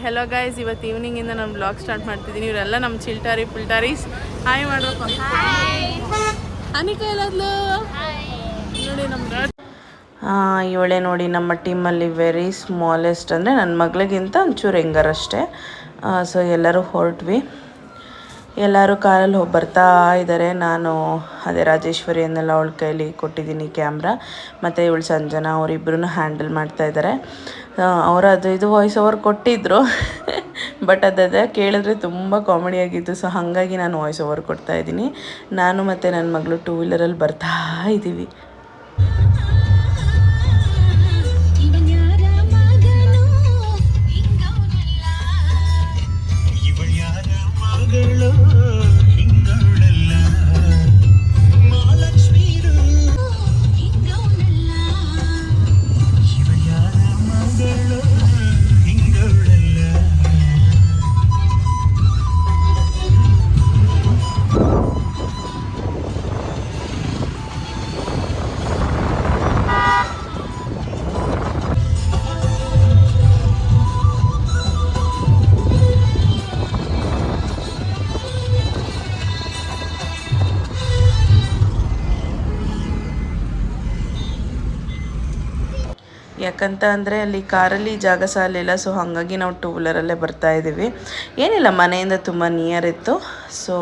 Hello guys, ಇವತ್ತು ಈವ್ನಿಂಗಿಂದ ನಾನು blog start ಮಾಡ್ತಿದ್ದೀನಿ. ಇವರೆಲ್ಲ ನಮ್ಮ ಚಿಲ್ಟಾರೀಸ್ ಹಾಯ್ ಮಾಡ್ರಪ್ಪ. ಅನಿಕಾ ಎಲ್ಲದ್ಲು ನೋಡಿ ನಮ್ಮ ಇವಳೇ ನೋಡಿ ನಮ್ಮ ಟೀಮಲ್ಲಿ ವೆರಿ ಸ್ಮಾಲೆಸ್ಟ್, ಅಂದರೆ ನನ್ನ ಮಗಳಿಗಿಂತ ಒಂಚೂರು ಹೆಂಗಾರಷ್ಟೇ. ಸೊ ಎಲ್ಲರೂ ಹೊರಟ್ವಿ, ಎಲ್ಲರೂ ಕಾರಲ್ಲಿ ಹೋಗಿ ಬರ್ತಾ ಇದ್ದಾರೆ. ನಾನು ಅದೇ ರಾಜೇಶ್ವರಿ ಅನ್ನೆಲ್ಲ ಅವಳ ಕೈಲಿ ಕೊಟ್ಟಿದ್ದೀನಿ ಕ್ಯಾಮ್ರಾ, ಮತ್ತು ಇವಳು ಸಂಜನಾ ಅವರಿಬ್ಬರೂ ಹ್ಯಾಂಡಲ್ ಮಾಡ್ತಾಯಿದ್ದಾರೆ. ಅವರು ಅದು ಇದು ವಾಯ್ಸ್ ಓವರ್ ಕೊಟ್ಟಿದ್ದರು ಬಟ್ ಅದೇ ಕೇಳಿದ್ರೆ ತುಂಬ ಕಾಮಿಡಿಯಾಗಿತ್ತು. ಸೊ ಹಾಗಾಗಿ ನಾನು ವಾಯ್ಸ್ ಓವರ್ ಕೊಡ್ತಾಯಿದ್ದೀನಿ. ನಾನು ಮತ್ತು ನನ್ನ ಮಗಳು ಟೂ ವೀಲರಲ್ಲಿ ಬರ್ತಾ ಇದ್ದೀವಿ. ಯಾಕಂತ ಅಂದರೆ ಅಲ್ಲಿ ಕಾರಲ್ಲಿ ಜಾಗ ಸಾಲಿಲ್ಲ. ಸೊ ಹಾಗಾಗಿ ನಾವು ಟೂ ವೀಲರಲ್ಲೇ ಬರ್ತಾಯಿದ್ದೀವಿ. ಏನಿಲ್ಲ, ಮನೆಯಿಂದ ತುಂಬ ನಿಯರ್ ಇತ್ತು. ಸೊ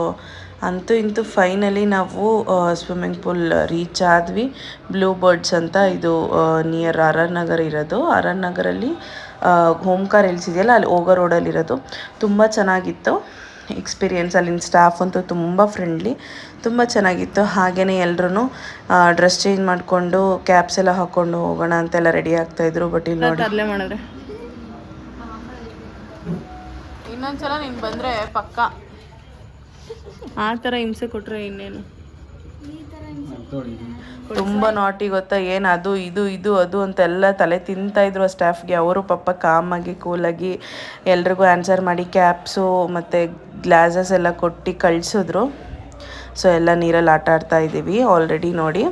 ಅಂತೂ ಇಂತೂ ಫೈನಲಿ ನಾವು ಸ್ವಿಮ್ಮಿಂಗ್ ಪೂಲ್ ರೀಚ್ ಆದ್ವಿ. ಬ್ಲೂ ಬರ್ಡ್ಸ್ ಅಂತ, ಇದು ನಿಯರ್ ಆರ್ ಆರ್ ನಗರ್ ಇರೋದು. ಆರ್ ಆರ್ ನಗರಲ್ಲಿ ಹೋಮ್ಕಾರ್ ಹಿಲ್ಸ್ ಇದೆಯಲ್ಲ, ಅಲ್ಲಿ ಹೋಗೋ ರೋಡಲ್ಲಿರೋದು. ತುಂಬ ಚೆನ್ನಾಗಿತ್ತು ಎಕ್ಸ್ಪೀರಿಯೆನ್ಸ್. ಅಲ್ಲಿನ ಸ್ಟಾಫ್ ಅಂತೂ ತುಂಬ ಫ್ರೆಂಡ್ಲಿ, ತುಂಬ ಚೆನ್ನಾಗಿತ್ತು. ಹಾಗೆಯೇ ಎಲ್ಲರೂ ಡ್ರೆಸ್ ಚೇಂಜ್ ಮಾಡಿಕೊಂಡು ಕ್ಯಾಪ್ಸ್ ಎಲ್ಲ ಹಾಕ್ಕೊಂಡು ಹೋಗೋಣ ಅಂತೆಲ್ಲ ರೆಡಿ ಆಗ್ತಾಯಿದ್ರು. ಬಟ್ ಇಲ್ಲಿ ನೋಡಿ ಅಲ್ಲೇ ಮಾಡಿದ್ರೆ ಇನ್ನೊಂದ್ಸಲ ನೀನು ಬಂದರೆ ಪಕ್ಕ ಆ ಥರ ಹಿಂಸೆ ಕೊಟ್ಟರೆ ಇನ್ನೇನು. ತುಂಬ ನಾಟಿ ಗೊತ್ತಾ, ಏನು ಅದು ಇದು ಅದು ಅಂತೆಲ್ಲ ತಲೆ ತಿಂತಾಯಿದ್ರು ಆ ಸ್ಟಾಫ್ಗೆ. ಅವರು ಪಾಪ ಕಾಮಾಗಿ ಕೂಲಾಗಿ ಎಲ್ರಿಗೂ ಆನ್ಸರ್ ಮಾಡಿ ಕ್ಯಾಪ್ಸು ಮತ್ತು ಗ್ಲಾಸಸ್ ಎಲ್ಲ ಕೊಟ್ಟು ಕಳಿಸಿದ್ರು. ಸೊ ಎಲ್ಲ ನೀರಲ್ಲಿ ಆಟ ಆಡ್ತಾ ಇದ್ದೀವಿ ಆಲ್ರೆಡಿ. ನೋಡಿ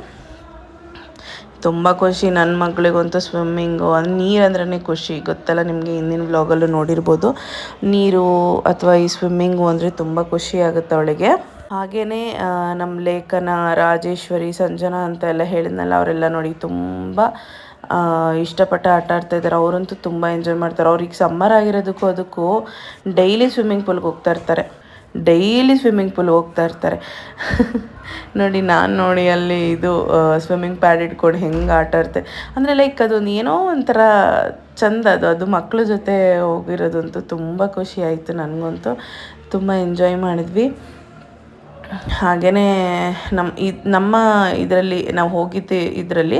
ತುಂಬ ಖುಷಿ ನನ್ನ ಮಗಳಿಗಂತೂ ಸ್ವಿಮ್ಮಿಂಗು, ನೀರು ಅಂದ್ರೇ ಖುಷಿ ಗೊತ್ತಲ್ಲ ನಿಮಗೆ. ಹಿಂದಿನ ವ್ಲಾಗಲ್ಲೂ ನೋಡಿರ್ಬೋದು. ನೀರು ಅಥವಾ ಈ ಸ್ವಿಮ್ಮಿಂಗು ಅಂದರೆ ತುಂಬ ಖುಷಿ ಆಗುತ್ತೆ ಅವಳಿಗೆ. ಹಾಗೆಯೇ ನಮ್ಮ ಲೇಖನ, ರಾಜೇಶ್ವರಿ, ಸಂಜನಾ ಅಂತ ಎಲ್ಲ ಹೇಳಿದ್ನಲ್ಲ, ಅವರೆಲ್ಲ ನೋಡಿ ತುಂಬ ಇಷ್ಟಪಟ್ಟು ಆಟ ಆಡ್ತಾಯಿದ್ದಾರೆ. ಅವರಂತೂ ತುಂಬ ಎಂಜಾಯ್ ಮಾಡ್ತಾರೆ. ಅವ್ರಿಗೆ ಸಮ್ಮರ್ ಆಗಿರೋದಕ್ಕೂ ಅದಕ್ಕೂ ಡೈಲಿ ಸ್ವಿಮ್ಮಿಂಗ್ ಪೂಲ್ಗೆ ಹೋಗ್ತಾ ಇರ್ತಾರೆ ನೋಡಿ. ನಾನು ನೋಡಿ ಅಲ್ಲಿ ಇದು ಸ್ವಿಮ್ಮಿಂಗ್ ಪ್ಯಾಡ್ ಇಟ್ಕೊಂಡು ಹೆಂಗೆ ಆಟ ಆಡ್ತೆ ಅಂದರೆ ಲೈಕ್ ಅದೊಂದು ಏನೋ ಒಂಥರ ಚಂದ. ಅದು ಮಕ್ಕಳ ಜೊತೆ ಹೋಗಿರೋದಂತೂ ತುಂಬ ಖುಷಿ ಆಯಿತು. ನನಗಂತೂ ತುಂಬ ಎಂಜಾಯ್ ಮಾಡಿದ್ವಿ. ಹಾಗೆಯೇ ನಮ್ಮ ಇದರಲ್ಲಿ ನಾವು ಹೋಗಿದ್ದೆ ಇದರಲ್ಲಿ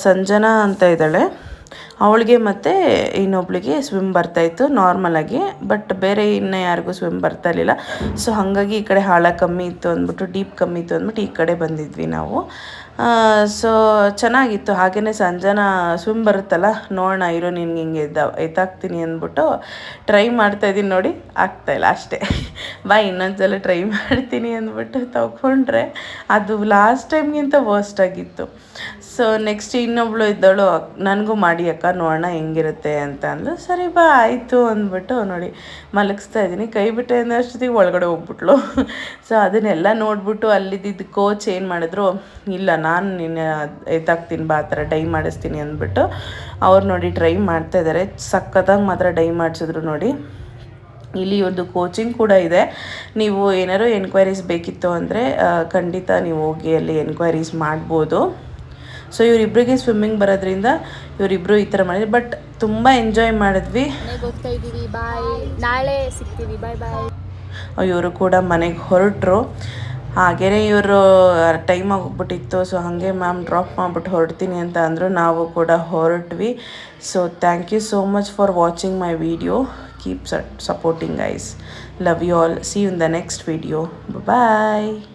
ಸಂಜನಾ ಅಂತ ಇದ್ದಾಳೆ, ಅವಳಿಗೆ ಮತ್ತು ಇನ್ನೊಬ್ಳಿಗೆ ಸ್ವಿಮ್ ಬರ್ತಾಯಿತ್ತು ನಾರ್ಮಲಾಗಿ. ಬಟ್ ಬೇರೆ ಇನ್ನೂ ಯಾರಿಗೂ ಸ್ವಿಮ್ ಬರ್ತಾ ಇರಲಿಲ್ಲ. ಸೊ ಹಾಗಾಗಿ ಈ ಕಡೆ ಆಳ ಕಮ್ಮಿ ಇತ್ತು ಅಂದ್ಬಿಟ್ಟು, ಡೀಪ್ ಕಮ್ಮಿ ಇತ್ತು ಅಂದ್ಬಿಟ್ಟು ಈ ಕಡೆ ಬಂದಿದ್ವಿ ನಾವು. ಸೊ ಚೆನ್ನಾಗಿತ್ತು. ಹಾಗೆಯೇ ಸಂಜನಾ ಸ್ವಿಮ್ ಬರುತ್ತಲ್ಲ, ನೋಡೋಣ ಇರೋ ನಿನ್ಗೆ ಹಿಂಗೆ ಎತ್ತಾಕ್ತೀನಿ ಅಂದ್ಬಿಟ್ಟು ಟ್ರೈ ಮಾಡ್ತಾಯಿದ್ದೀನಿ. ನೋಡಿ ಆಗ್ತಾಯಿಲ್ಲ ಅಷ್ಟೇ. ಇನ್ನೊಂದ್ಸಲ ಟ್ರೈ ಮಾಡ್ತೀನಿ ಅಂದ್ಬಿಟ್ಟು ತಗೊಂಡ್ರೆ ಅದು ಲಾಸ್ಟ್ ಟೈಮ್ಗಿಂತ ವರ್ಸ್ಟ್ ಆಗಿತ್ತು. ಸೊ ನೆಕ್ಸ್ಟ್ ಇನ್ನೊಬ್ಳು ಇದ್ದಳು, ನನಗೂ ಮಾಡಿ ಅಕ್ಕ ನೋಡೋಣ ಹೆಂಗಿರುತ್ತೆ ಅಂತ ಅಂದು. ಸರಿ ಬಾ ಆಯಿತು ಅಂದ್ಬಿಟ್ಟು ನೋಡಿ ಮಲಗಿಸ್ತಾ ಇದ್ದೀನಿ. ಕೈ ಬಿಟ್ಟೆ ಅನ್ನೋಷ್ಟೊತ್ತಿಗೆ ಒಳಗಡೆ ಹೋಗ್ಬಿಟ್ಲು. ಸೊ ಅದನ್ನೆಲ್ಲ ನೋಡ್ಬಿಟ್ಟು ಅಲ್ಲಿದ್ದಿದ್ದು ಕೋಚ್ ಏನು ಮಾಡಿದ್ರು, ಇಲ್ಲ ನಾನು ನಿನ್ನೆ ಎತ್ತಾಕ್ತೀನಿ ಬಾ, ಆ ಥರ ಡೈ ಮಾಡಿಸ್ತೀನಿ ಅಂದ್ಬಿಟ್ಟು ಅವ್ರು ನೋಡಿ ಟ್ರೈ ಮಾಡ್ತಾಯಿದ್ದಾರೆ. ಸಕ್ಕತ್ತಾಗಿ ಮಾತ್ರ ಡೈ ಮಾಡಿಸಿದ್ರು ನೋಡಿ. ಇಲ್ಲಿ ಒಂದು ಕೋಚಿಂಗ್ ಕೂಡ ಇದೆ. ನೀವು ಏನಾದ್ರು ಎನ್ಕ್ವೈರೀಸ್ ಬೇಕಿತ್ತು ಅಂದರೆ ಖಂಡಿತ ನೀವು ಹೋಗಿ ಅಲ್ಲಿ ಎನ್ಕ್ವೈರೀಸ್ ಮಾಡ್ಬೋದು. ಸೊ ಇವರಿಬ್ಬರಿಗೆ ಸ್ವಿಮ್ಮಿಂಗ್ ಬರೋದ್ರಿಂದ ಇವರಿಬ್ಬರು ಈ ಥರ ಮಾಡಿದ್ವಿ. ಬಟ್ ತುಂಬ ಎಂಜಾಯ್ ಮಾಡಿದ್ವಿ. ಗೊತ್ತಾಯಿದ್ದೀವಿ, ಬಾಯ್, ನಾಳೆ ಸಿಗ್ತೀವಿ, ಬಾಯ್ ಬಾಯ್. ಇವರು ಕೂಡ ಮನೆಗೆ ಹೊರಟರು. ಹಾಗೆಯೇ ಇವರು ಟೈಮ್ ಆಗೋಗ್ಬಿಟ್ಟಿತ್ತು. ಸೊ ಹಾಗೆ ಮ್ಯಾಮ್ ಡ್ರಾಪ್ ಮಾಡಿಬಿಟ್ಟು ಹೊರಡ್ತೀನಿ ಅಂತ ಅಂದರು. ನಾವು ಕೂಡ ಹೊರಟ್ವಿ. So thank you so much for watching my video. Keep supporting guys. Love you all. See you in the next video. Bye bye.